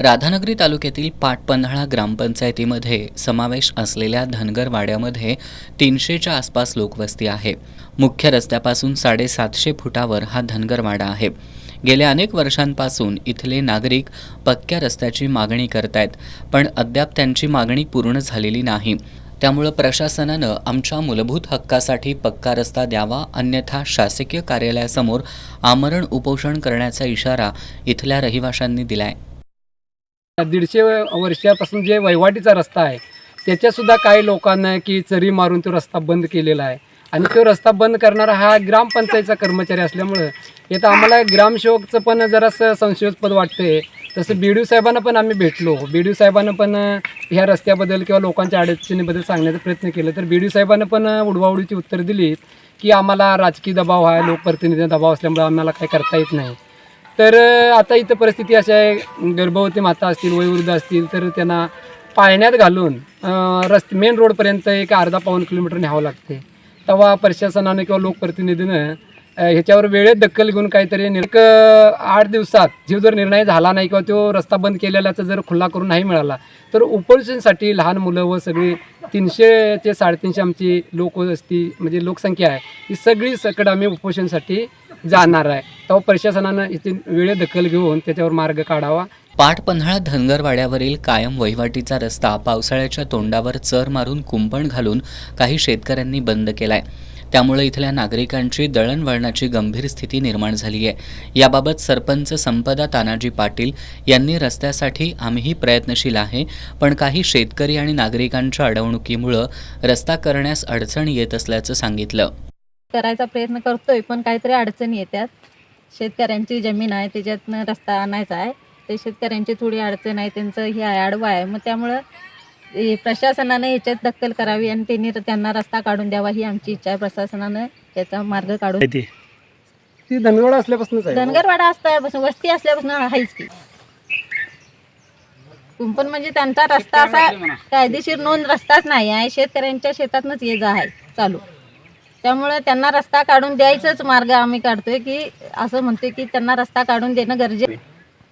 राधानगरी तालुक्यातील पाटपन्हाळा ग्रामपंचायतीमध्ये समावेश असलेल्या धनगर वाड्यामध्ये 300च्या आसपास लोकवस्ती आहे. मुख्य रस्त्यापासून 750 फुटावर हा धनगर वाडा आहे. गेल्या अनेक वर्षांपासून इथले नागरिक पक्क्या रस्त्याची मागणी करतायत, पण अद्याप त्यांची मागणी पूर्ण झालेली नाही. त्यामुळे प्रशासनानं आमच्या मूलभूत हक्कासाठी पक्का रस्ता द्यावा, अन्यथा शासकीय कार्यालयासमोर आमरण उपोषण करण्याचा इशारा इथल्या रहिवाशांनी दिलाय. 150 वर्षापासून जे वहिवाटीचा रस्ता आहे त्याच्यासुद्धा काही लोकांना की चरी मारून तो रस्ता बंद केलेला आहे आणि तो रस्ता बंद करणारा हा ग्रामपंचायतचा कर्मचारी असल्यामुळं इथं आम्हाला ग्रामसेवकचं पण जरासं संशयास्पद वाटते. तसं BDO साहेबांना पण आम्ही भेटलो. BDO साहेबांना पण ह्या रस्त्याबद्दल किंवा लोकांच्या अडचणीबद्दल सांगण्याचा प्रयत्न केला, तर BDO साहेबांना पण उडवाउडीची उत्तर दिली की आम्हाला राजकीय दबाव आहे, लोकप्रतिनिधी दबाव असल्यामुळे आम्हाला काही करता येत नाही. तर आता इथं परिस्थिती अशी आहे, गर्भवती माता असतील, वयोवृद्ध असतील तर त्यांना पाळण्यात घालून मेन रोडपर्यंत एक अर्धा-पाऊण किलोमीटर न्यावं लागते. तेव्हा प्रशासनानं किंवा लोकप्रतिनिधीनं ह्याच्यावर वेळेत दखल घेऊन काहीतरी 8 दिवसात जो जर निर्णय झाला नाही किंवा तो रस्ता बंद केलेल्याचा जर खुला करून नाही मिळाला तर उपोषणासाठी लहान मुलं व सगळी 300 ते 350 आमची लोकवस्ती म्हणजे लोकसंख्या आहे, ही सगळी सकट आम्ही उपोषणासाठी जाणार आहे. तेव्हा प्रशासनानं इथे वेळेत दखल घेऊन त्याच्यावर मार्ग काढावा. पाटपन्हाळा धनगरवाड्यावरील कायम वहिवाटीचा रस्ता पावसाळ्याच्या तोंडावर चर मारून कुंपण घालून काही शेतकऱ्यांनी बंद केलाय. त्यामुळे इथल्या नागरिकांची दळणवळणाची गंभीर स्थिती निर्माण झाली आहे. याबाबत सरपंच संपदा तानाजी पाटील यांनी रस्त्यासाठी आम्हीही प्रयत्नशील आहे, पण काही शेतकरी आणि नागरिकांच्या अडवणुकीमुळे रस्ता करण्यास अडचण येत असल्याचं सांगितलं. करायचा प्रयत्न करतोय, पण काहीतरी अडचणी येतात. शेतकऱ्यांची जमीन आहे, त्याच्यातनं रस्ता आणायचा आहे. ते शेतकऱ्यांची थोडी अडचण आहे, त्यांचं हे आहे, आडवं आहे. मग त्यामुळं प्रशासनानं याच्यात दखल करावी आणि त्यांना रस्ता काढून द्यावा, ही आमची इच्छा आहे. प्रशासनानं याचा मार्ग काढून ती धनगरवाडा असल्यापासूनच आहे. धनगरवाडा असल्यापासून, वस्ती असल्यापासून आहेच की. कुंपण म्हणजे त्यांचा रस्ता असा कायदेशीर नोंद रस्ताच नाही आहे, शेतकऱ्यांच्या शेतातनंच ये जा आहे चालू. त्यामुळे त्यांना रस्ता काढून द्यायचाच मार्ग आम्ही काढतोय की असं म्हणतोय की त्यांना रस्ता काढून देणं गरजेचं.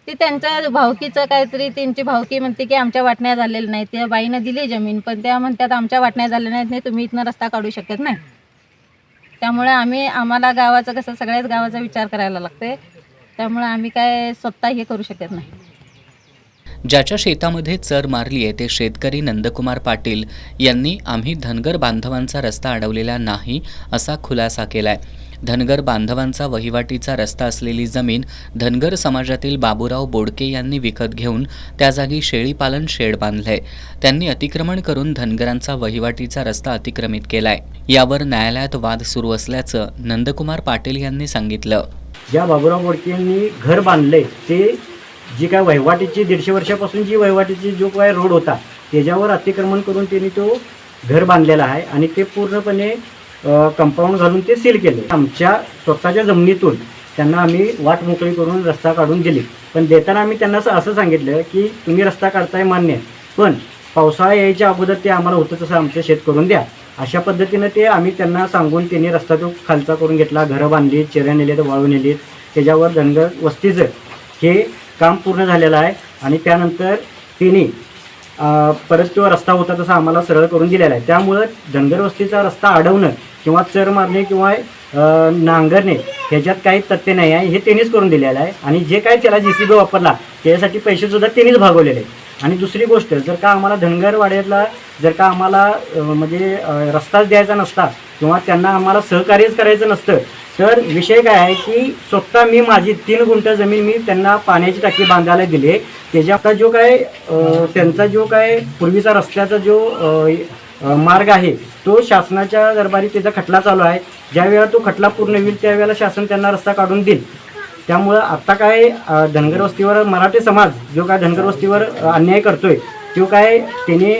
ती त्यांच्या भावकीचं काहीतरी, त्यांची भावकी म्हणते की आमच्या वाटण्या झालेल्या नाही. त्या बाईनं दिली जमीन, पण त्या म्हणतात आमच्या वाटण्या झालेल्या नाहीत, नाही तुम्ही इथनं रस्ता काढू शकत नाही. त्यामुळे आम्हाला गावाचं कसं सगळ्याच गावाचा विचार करायला लागतंय. त्यामुळे आम्ही काय स्वतः हे करू शकत नाही. ज्याच्या शेतामध्ये चर मारली आहे ते शेतकरी नंदकुमार पाटील यांनी आम्ही धनगर बांधवांचा रस्ता अडवलेला नाही असा खुलासा केलाय. धनगर बांधवांचा वहिवाटीचा रस्ता असलेली जमीन धनगर समाजातील बाबूराव बोडके यांनी विकत घेऊन त्या जागी शेळीपालन शेड बांधलंय. त्यांनी अतिक्रमण करून धनगरांचा वहिवाटीचा रस्ता अतिक्रमित केलाय. यावर न्यायालयात वाद सुरू असल्याचं नंदकुमार पाटील यांनी सांगितलं. ज्या बाबूराव बोडके यांनी घर बांधले ते जी काय वहिवाटीची 150 वर्षापासून जी वहिवाटीची जो काय रोड होता त्याच्यावर अतिक्रमण करून त्यांनी तो घर बांधलेला आहे आणि ते पूर्णपणे कंपाऊंड घालून ते सील केले. आमच्या स्वतःच्या जमिनीतून त्यांना आम्ही वाट मोकळी करून रस्ता काढून दिली, पण देताना आम्ही त्यांना असं सांगितलं की तुम्ही रस्ता काढताय मान्य, पण पावसाळा यायच्या अगोदर ते आम्हाला होतं तसं आमचं शेत करून द्या. अशा पद्धतीनं ते आम्ही त्यांना सांगून त्यांनी रस्ता तो खालचा करून घेतला. घरं बांधली, चेऱ्या नेलेत, वाळू नेलीत. त्याच्यावर धनगर वस्तीचं हे काम पूर्ण झालेलं आहे आणि त्यानंतर त्यांनी परत तो रस्ता होता तसा आम्हाला सरळ करून दिलेला आहे. त्यामुळं धनगर वस्तीचा रस्ता अडवणं किंवा चर मारणे किंवा नांगरणे ह्याच्यात काही तथ्य नाही आहे, हे त्यांनीच करून दिलेलं आहे. आणि जे काय त्याला JCB वापरला त्याच्यासाठी पैसेसुद्धा त्यांनीच भागवलेले आहे. आणि दुसरी गोष्ट, जर का आम्हाला धनगरवाड्यातला जर का आम्हाला म्हणजे रस्ताच द्यायचा नसता किंवा त्यांना आम्हाला सहकार्यच करायचं नसतं, तर विषय काय आहे की स्वतः मी माझी 3 गुंठ जमीन मी त्यांना पाण्याची टाकी बांधायला दिली. त्याच्या जो काय त्यांचा जो काय पूर्वीचा रस्त्याचा जो मार्ग आहे तो शासनाच्या दरबारी त्याचा खटला चालू आहे. ज्यावेळेला तो खटला पूर्ण होईल त्यावेळेला शासन त्यांना रस्ता काढून देईल. त्यामुळं आत्ता काय धनगर वस्तीवर मराठी समाज जो काय धनगर वस्तीवर अन्याय करतोय तो काय त्याने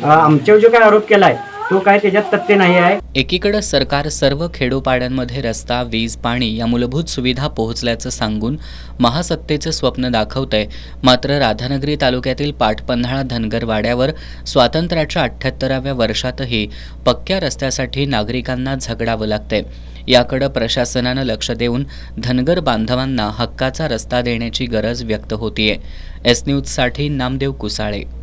आमच्यावर जो काय आरोप केला आहे तो काय त्याच्यात तथ्य नाही आहे. एकीकडे सरकार सर्व खेडोपाड्यांमध्ये रस्ता, वीज, पाणी या मूलभूत सुविधा पोहोचल्याचं सांगून महासत्तेचं स्वप्न दाखवतंय. मात्र राधानगरी तालुक्यातील पाटपन्हाळा धनगर वाड्यावर स्वातंत्र्याच्या 78व्या वर्षातही पक्क्या रस्त्यासाठी नागरिकांना झगडावं लागतंय. याकडे प्रशासनानं लक्ष देऊन धनगर बांधवांना हक्काचा रस्ता देण्याची गरज व्यक्त होतीये. एस न्यूजसाठी नामदेव कुसाळे.